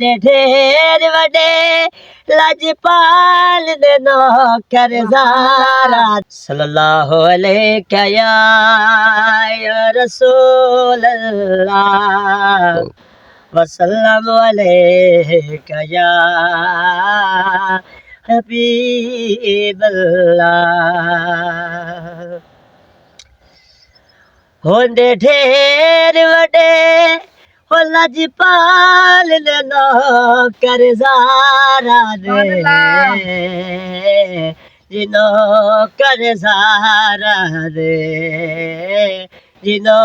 ते ढेर वडे लजपाल दे नौकर ज़ारा सल्लल्लाहु अलैहि या रसूल अल्लाह वसल्लम अलैका या हबीब अल्लाह। होंदे ढेर वडे हो लजपाल दे नौकर ज़ारा दे जिनो कर ज़ारा दे जिनो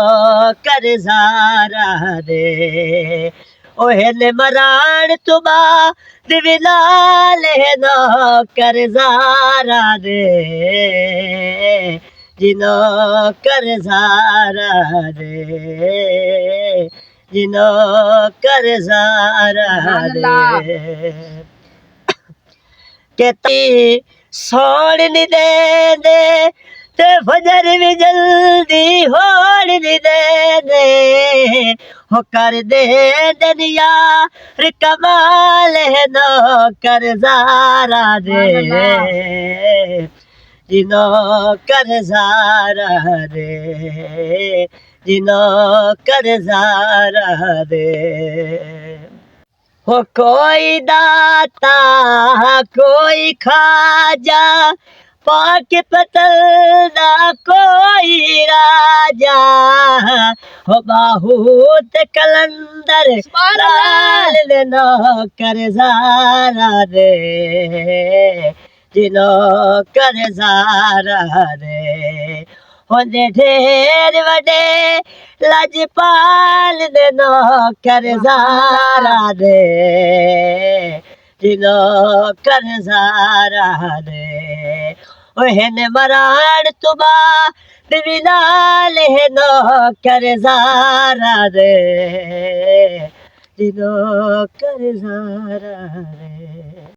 कर ज़ारा दे ओहेले मराण तुबा दिविलाले नौकर ज़ारा दे जिनो कर ज़ारा दे जिनो कर ज़ारा दे केती सोण नी दे दे ते फजर भी जल्दी होण नी दे दे हो कर दे दुनिया रे कमाल नौकर ज़ारा दे जिनो कर ज़ारा दे जिनो कर ज़ारा दे हो कोई दाता कोई खाजा पाक पतल ना कोई राजा हो बाहूत कलंदर लाल दे नौकर ज़ारा दे जिनो कर ज़ारा दे होंदे ढेर वडे लजपाल दे नौकर ज़ारा दे जिनो कर ज़ारा दे ओहेन मराण तुबा दिविलाले नौकर ज़ारा दे जिनो कर ज़ारा दे।